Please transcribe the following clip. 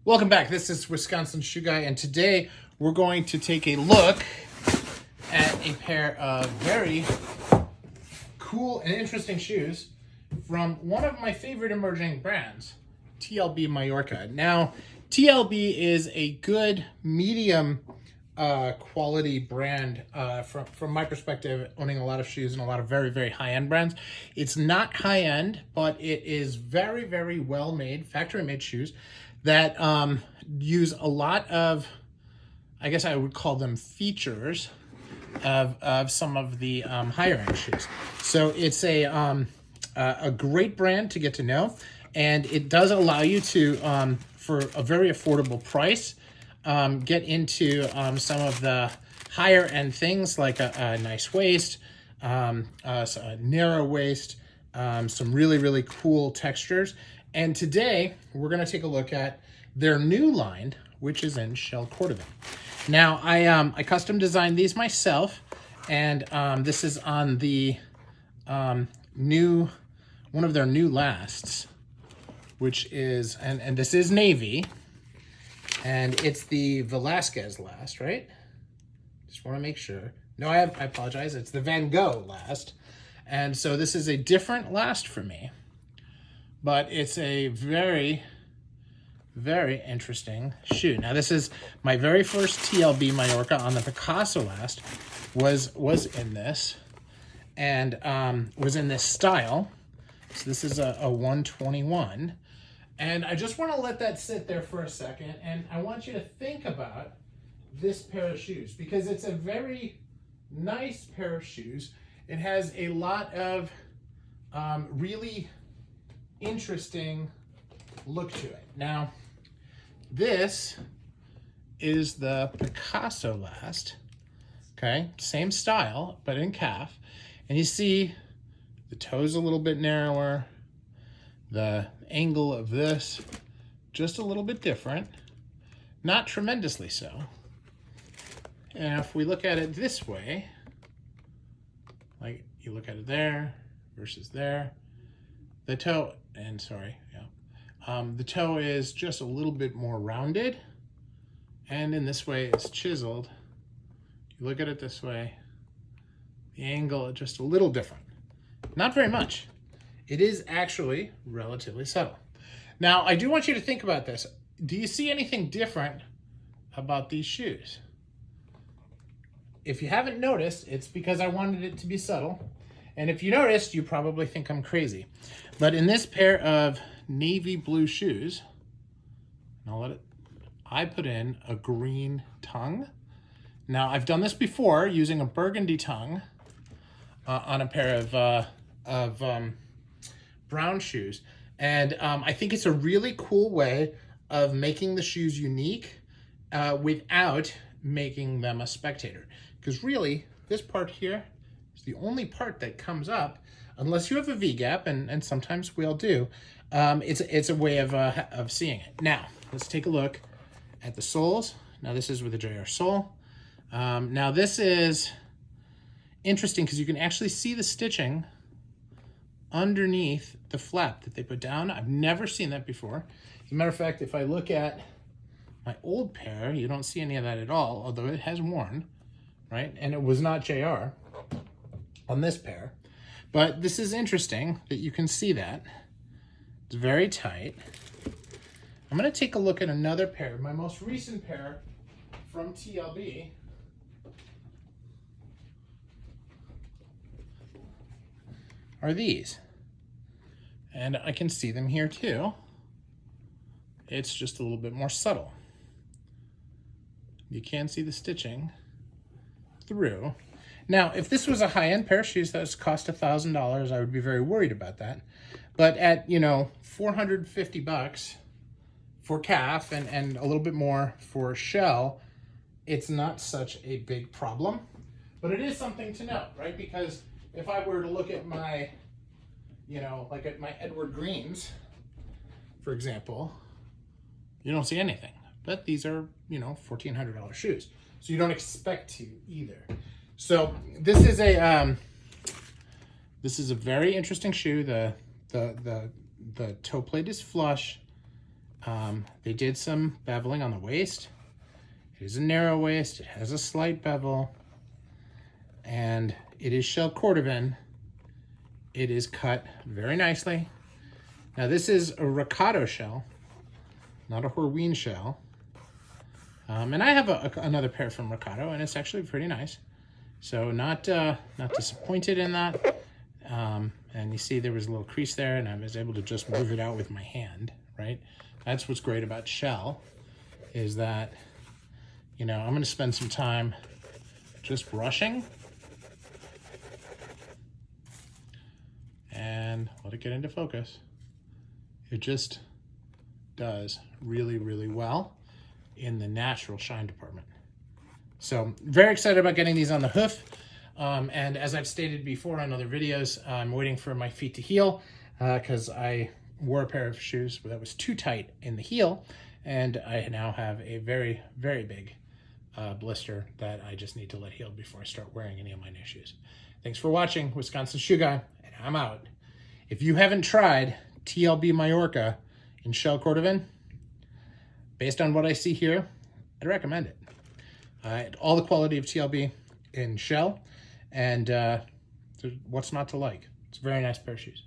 Welcome back. This is Wisconsin Shoe Guy, and today we're going to take a look at a pair of very cool and interesting shoes from one of my favorite emerging brands, TLB Mallorca. Now, TLB is a good medium quality brand from my perspective, owning a lot of shoes and a lot of very, very high-end brands. It's not high-end, but it is very, very well-made, factory-made shoes that use a lot of, I guess I would call them features of some of the higher-end shoes. So it's a great brand to get to know, and it does allow you to, for a very affordable price, get into some of the higher end things like a nice waist, a narrow waist, some really, really cool textures. And today we're going to take a look at their new line, which is in shell cordovan. Now I custom designed these myself, and this is on the one of their new lasts, which is, and this is navy. And it's the Velasquez last, right? Just want to make sure. No, I apologize. It's the Van Gogh last. And so this is a different last for me. But it's a very, very interesting shoe. Now, this is my very first TLB Mallorca on the Picasso last. Was in this. And was in this style. So this is a 121. And I just want to let that sit there for a second, and I want you to think about this pair of shoes, because it's a very nice pair of shoes. It has a lot of really interesting look to it. Now, this is the Picasso last, okay? Same style, but in calf. And you see the toe's a little bit narrower. The angle of this, just a little bit different, not tremendously so. And if we look at it this way, like you look at it there versus there, the toe, and sorry, yeah, the toe is just a little bit more rounded, and in this way it's chiseled. You look at it this way, the angle is just a little different, not very much. It is actually relatively subtle. Now, I do want you to think about this. Do you see anything different about these shoes? If you haven't noticed, it's because I wanted it to be subtle. And if you noticed, you probably think I'm crazy. But in this pair of navy blue shoes, I put in a green tongue. Now, I've done this before using a burgundy tongue on a pair of brown shoes, and I think it's a really cool way of making the shoes unique without making them a spectator, because really this part here is the only part that comes up unless you have a V-gap, and sometimes we all do. It's a way of seeing it. Now let's take a look at the soles. Now this is with a JR sole. Now this is interesting because you can actually see the stitching underneath the flap that they put down. I've never seen that before. As a matter of fact, if I look at my old pair, you don't see any of that at all, although it has worn, right? And it was not JR on this pair. But this is interesting that you can see that. It's very tight. I'm going to take a look at another pair, my most recent pair from TLB. Are these, and I can see them here too. It's just a little bit more subtle. You can see the stitching through. Now, if this was a high-end pair of shoes that cost $1,000, I would be very worried about that. But at, $450 for calf and a little bit more for shell, it's not such a big problem. But it is something to note, right? Because if I were to look at my, like at my Edward Greens, for example, you don't see anything. But these are, $1,400 shoes. So you don't expect to either. So this is a very interesting shoe. The toe plate is flush. They did some beveling on the waist. It is a narrow waist. It has a slight bevel. And it is shell cordovan. It is cut very nicely. Now this is a Ricado shell, not a Horween shell. And I have another pair from Ricado, and it's actually pretty nice. So not disappointed in that. And you see there was a little crease there, and I was able to just move it out with my hand, right? That's what's great about shell, is that, you know, I'm going to spend some time just brushing and let it get into focus. It just does really, really well in the natural shine department. So very excited about getting these on the hoof. And as I've stated before on other videos, I'm waiting for my feet to heal because I wore a pair of shoes that was too tight in the heel. And I now have a very, very big blister that I just need to let heal before I start wearing any of my new shoes. Thanks for watching, Wisconsin Shoe Guy, and I'm out. If you haven't tried TLB Mallorca in shell cordovan, based on what I see here, I'd recommend it. All the quality of TLB in shell, and what's not to like? It's a very nice pair of shoes.